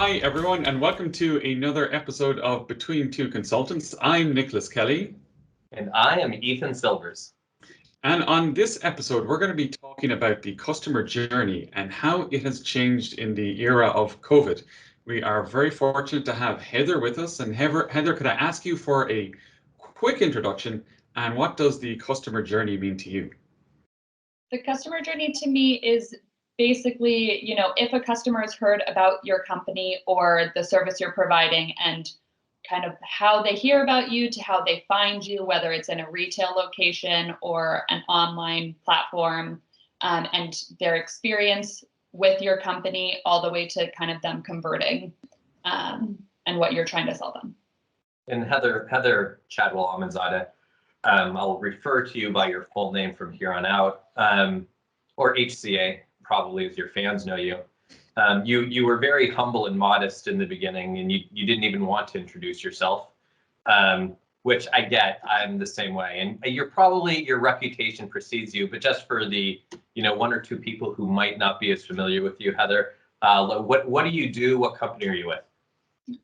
Hi, everyone, and welcome to another episode of Between Two Consultants. I'm Nicholas Kelly. And I am Ethan Silvers. And on this episode, we're going to be talking about the customer journey and how it has changed in the era of COVID. We are very fortunate to have Heather with us. And Heather, could I ask you for a quick introduction, and what does the customer journey mean to you? The customer journey to me is basically, if a customer has heard about your company or the service you're providing and kind of how they hear about you to how they find you, whether it's in a retail location or an online platform, and their experience with your company all the way to kind of them converting and what you're trying to sell them. And Heather Chadwell-Aminzadeh, I'll refer to you by your full name from here on out, or HCA, probably as your fans know you. You were very humble and modest in the beginning, and you didn't even want to introduce yourself, which I get. I'm the same way. And your reputation precedes you, but just for the one or two people who might not be as familiar with you, Heather, what do you do? What company are you with?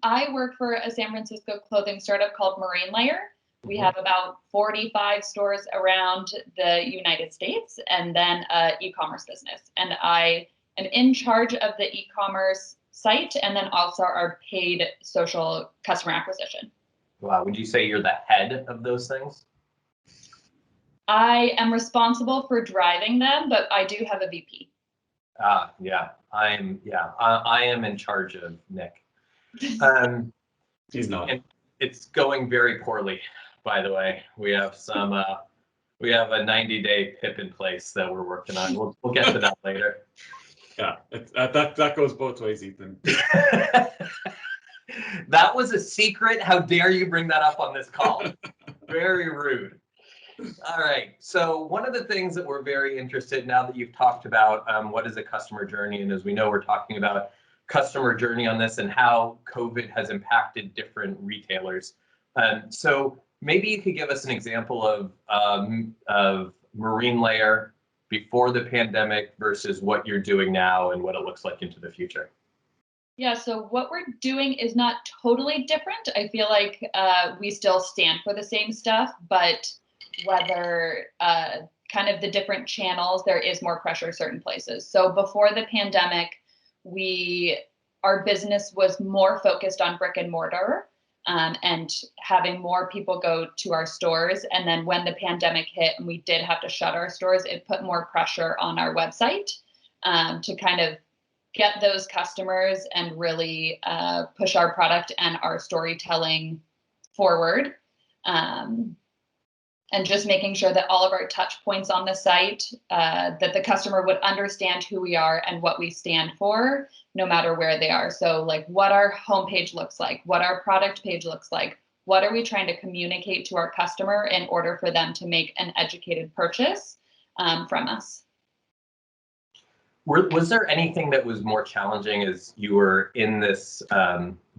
I work for a San Francisco clothing startup called Marine Layer. We have about 45 stores around the United States, and then an e-commerce business. And I am in charge of the e-commerce site and then also our paid social customer acquisition. Wow, would you say you're the head of those things? I am responsible for driving them, but I do have a VP. Yeah, I am in charge of Nick. He's not. It's going very poorly, by the way. We have we have a 90-day PIP in place that we're working on. We'll get to that later. Yeah, that goes both ways, Ethan. That was a secret. How dare you bring that up on this call? Very rude. All right. So one of the things that we're very interested now that you've talked about what is a customer journey, and as we know, we're talking about customer journey on this and how COVID has impacted different retailers. So maybe you could give us an example of Marine Layer before the pandemic versus what you're doing now and what it looks like into the future. Yeah, so what we're doing is not totally different. I feel like we still stand for the same stuff, but whether kind of the different channels, there is more pressure certain places. So before the pandemic, our business was more focused on brick and mortar and having more people go to our stores. And then when the pandemic hit and we did have to shut our stores, it put more pressure on our website to kind of get those customers and really push our product and our storytelling forward. And just making sure that all of our touch points on the site, that the customer would understand who we are and what we stand for, no matter where they are. So like what our homepage looks like, what our product page looks like, what are we trying to communicate to our customer in order for them to make an educated purchase from us. Was there anything that was more challenging as you were in this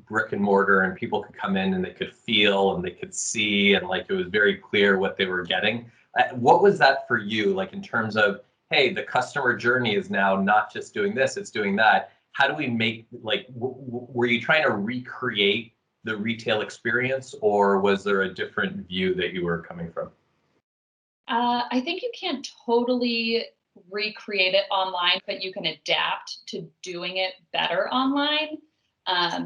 brick and mortar and people could come in and they could feel and they could see and like it was very clear what they were getting? What was that for you, like in terms of, hey, the customer journey is now not just doing this, it's doing that. How do we make, like, were you trying to recreate the retail experience, or was there a different view that you were coming from? I think you can't totally recreate it online, but you can adapt to doing it better online.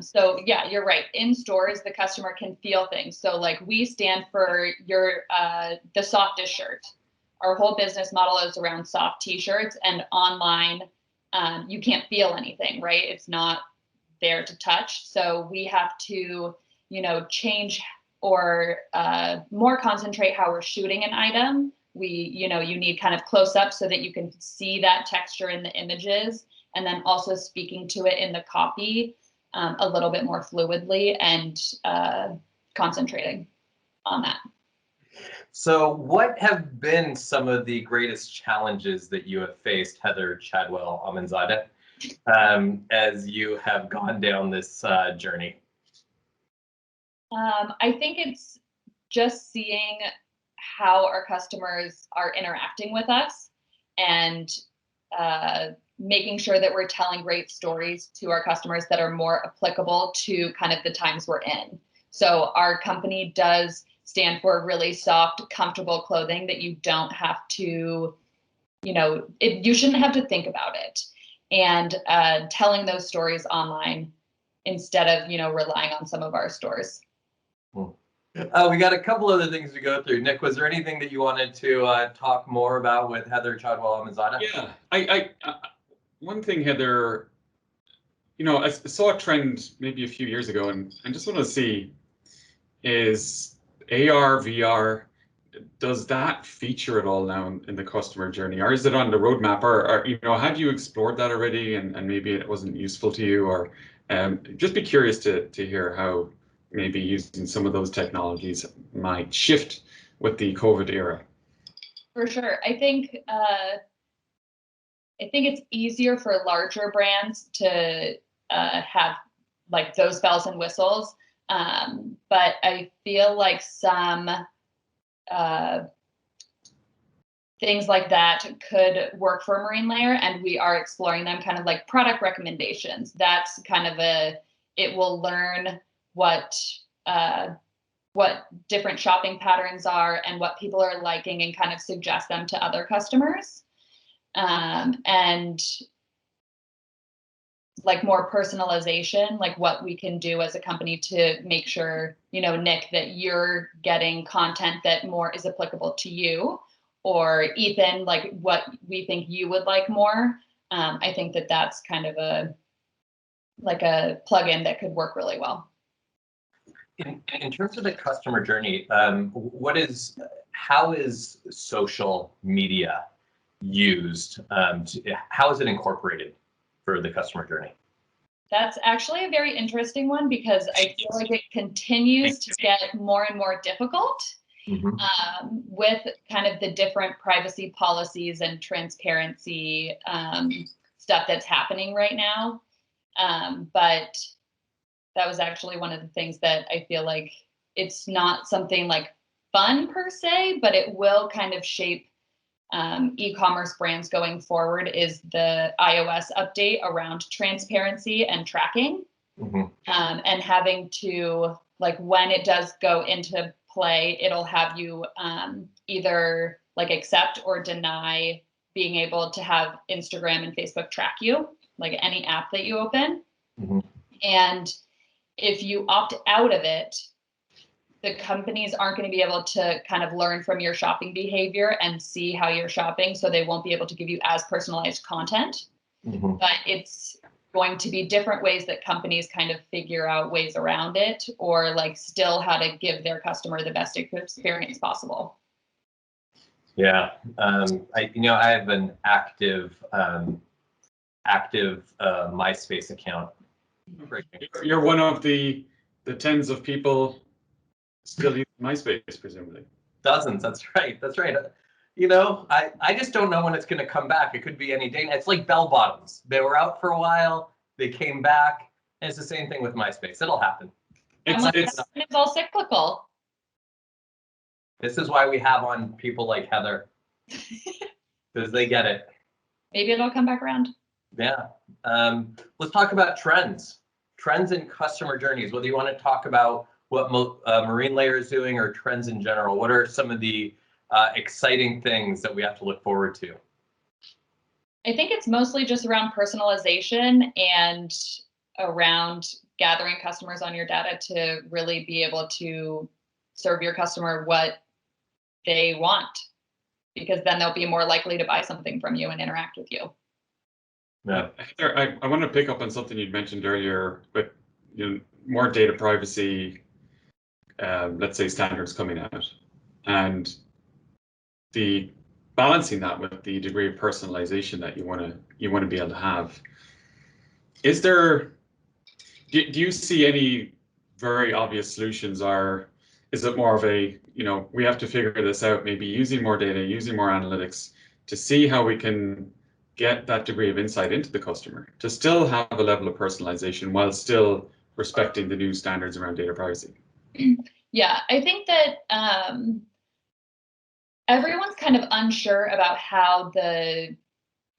So yeah, you're right. In stores, the customer can feel things. So like we stand for the softest shirt. Our whole business model is around soft t-shirts, and online, you can't feel anything, right? It's not there to touch. So we have to, change or more concentrate how we're shooting an item. You need kind of close up so that you can see that texture in the images, and then also speaking to it in the copy a little bit more fluidly and concentrating on that. So what have been some of the greatest challenges that you have faced, Heather Chadwell-Aminzadeh, as you have gone down this journey? I think it's just seeing how our customers are interacting with us and making sure that we're telling great stories to our customers that are more applicable to kind of the times we're in. So our company does stand for really soft, comfortable clothing that you don't have to, you shouldn't have to think about it. And telling those stories online instead of, relying on some of our stores. We got a couple other things to go through. Nick, was there anything that you wanted to talk more about with Heather Chadwell-Aminzadeh? Yeah, I one thing, Heather, I saw a trend maybe a few years ago, and I just want to see, is ARVR, does that feature at all now in the customer journey, or is it on the roadmap, or have you explored that already, and maybe it wasn't useful to you, or just be curious to hear how maybe using some of those technologies might shift with the COVID era. For sure. I think it's easier for larger brands to have like those bells and whistles. But I feel like some things like that could work for Marine Layer, and we are exploring them, kind of like product recommendations. That's kind of it will learn what different shopping patterns are and what people are liking, and kind of suggest them to other customers. And like more personalization, like what we can do as a company to make sure, Nick, that you're getting content that more is applicable to you, or Ethan, like what we think you would like more. I think that that's kind of a plugin that could work really well. In terms of the customer journey, how is social media used? How is it incorporated for the customer journey? That's actually a very interesting one, because I feel like it continues to get more and more difficult with kind of the different privacy policies and transparency stuff that's happening right now. But that was actually one of the things that I feel like it's not something like fun per se, but it will kind of shape e-commerce brands going forward, is the iOS update around transparency and tracking, and having to, like, when it does go into play, it'll have you either like accept or deny being able to have Instagram and Facebook track you, like any app that you open. And if you opt out of it, the companies aren't going to be able to kind of learn from your shopping behavior and see how you're shopping, so they won't be able to give you as personalized content. But it's going to be different ways that companies kind of figure out ways around it, or like still how to give their customer the best experience possible. Yeah, I have an active MySpace account. You're one of the tens of people still using MySpace, presumably. Dozens, that's right. I just don't know when it's going to come back. It could be any day. It's like bell bottoms. They were out for a while, they came back, and it's the same thing with MySpace. It'll happen. It's all cyclical. This is why we have on people like Heather, because they get it. Maybe it'll come back around. Yeah. Let's talk about trends in customer journeys. Whether you want to talk about what Marine Layer is doing, or trends in general, what are some of the exciting things that we have to look forward to? I think it's mostly just around personalization and around gathering customers on your data to really be able to serve your customer what they want, because then they'll be more likely to buy something from you and interact with you. Yeah, Heather, I want to pick up on something you'd mentioned earlier, but more data privacy, let's say, standards coming out, and the balancing that with the degree of personalization that you want to be able to have. Is there, do you see any very obvious solutions, or is it more of a, we have to figure this out, maybe using more data, using more analytics to see how we can get that degree of insight into the customer to still have a level of personalization while still respecting the new standards around data privacy? Yeah, I think that everyone's kind of unsure about how the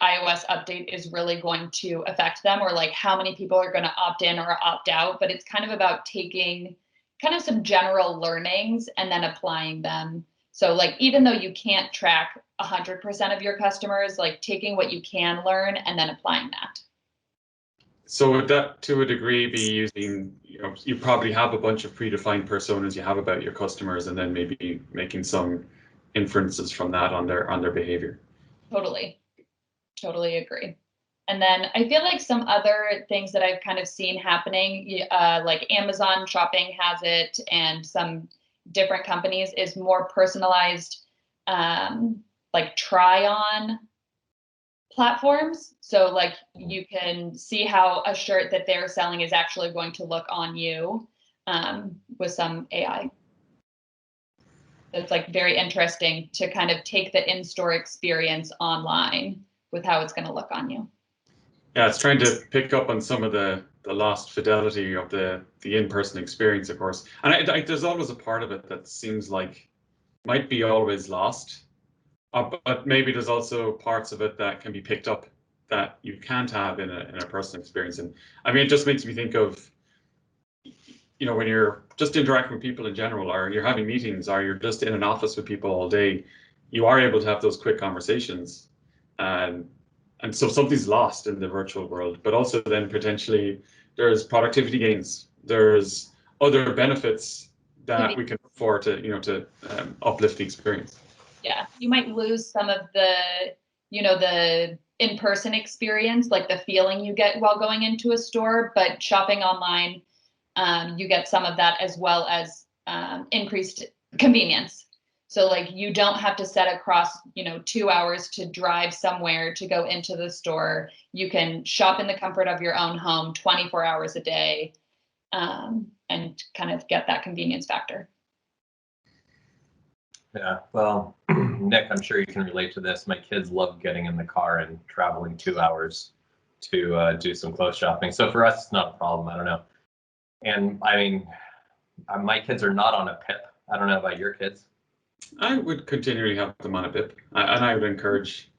iOS update is really going to affect them, or like how many people are going to opt in or opt out. But it's kind of about taking kind of some general learnings and then applying them. So like, even though you can't track 100% of your customers, like taking what you can learn and then applying that. So would that, to a degree, be using, you probably have a bunch of predefined personas you have about your customers, and then maybe making some inferences from that on their behavior? Totally agree. And then I feel like some other things that I've kind of seen happening, like Amazon Shopping has it, and some different companies, is more personalized, like try-on platforms. So like you can see how a shirt that they're selling is actually going to look on you, with some AI. It's like very interesting to kind of take the in-store experience online with how it's going to look on you. Yeah, it's trying to pick up on some of the lost fidelity of the in-person experience, of course. And there's always a part of it that seems like might be always lost. But maybe there's also parts of it that can be picked up that you can't have in a personal experience. And I mean, it just makes me think of, when you're just interacting with people in general, or you're having meetings, or you're just in an office with people all day, you are able to have those quick conversations. And so something's lost in the virtual world, but also then potentially there's productivity gains. There's other benefits that we can look for to uplift the experience. Yeah, you might lose some of the, the in-person experience, like the feeling you get while going into a store, but shopping online, you get some of that, as well as increased convenience. So like you don't have to set across, 2 hours to drive somewhere to go into the store. You can shop in the comfort of your own home 24 hours a day, and kind of get that convenience factor. Yeah, well, Nick, I'm sure you can relate to this. My kids love getting in the car and traveling 2 hours to do some clothes shopping. So for us, it's not a problem. I don't know. And I mean, my kids are not on a PIP. I don't know about your kids. I would continually have them on a PIP, and I would encourage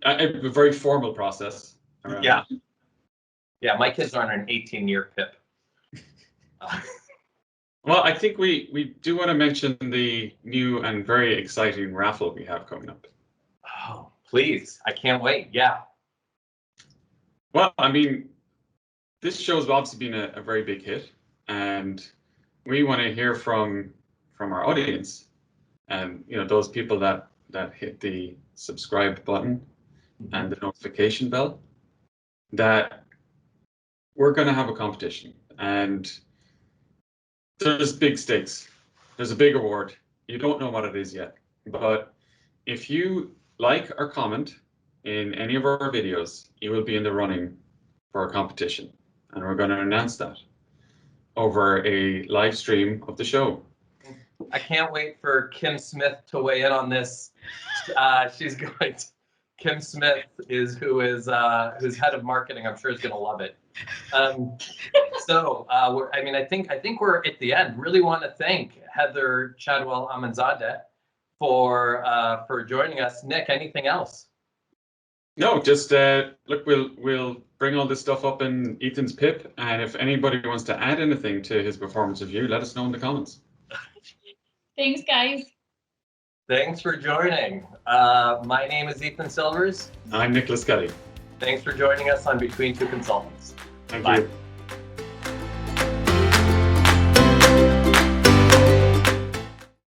a very formal process. Yeah. Yeah, my kids are on an 18-year PIP. Well, I think we do want to mention the new and very exciting raffle we have coming up. Oh, please. I can't wait. Yeah. Well, I mean, this show's obviously been a very big hit, and we want to hear from our audience, and those people that hit the subscribe button and the notification bell, that we're going to have a competition, and there's big stakes. There's a big award. You don't know what it is yet, but if you like or comment in any of our videos, you will be in the running for a competition, and we're going to announce that over a live stream of the show. I can't wait for Kim Smith to weigh in on this. She's going to, Kim Smith who's head of marketing. I'm sure is going to love it. I think we're at the end. Really want to thank Heather Chadwell-Aminzadeh for joining us. Nick, anything else? No, just look, we'll bring all this stuff up in Ethan's PIP, and if anybody wants to add anything to his performance review, let us know in the comments. Thanks, guys. Thanks for joining. My name is Ethan Silvers. I'm Nicholas Kelly. Thanks for joining us on Between Two Consultants. Thank Bye. you.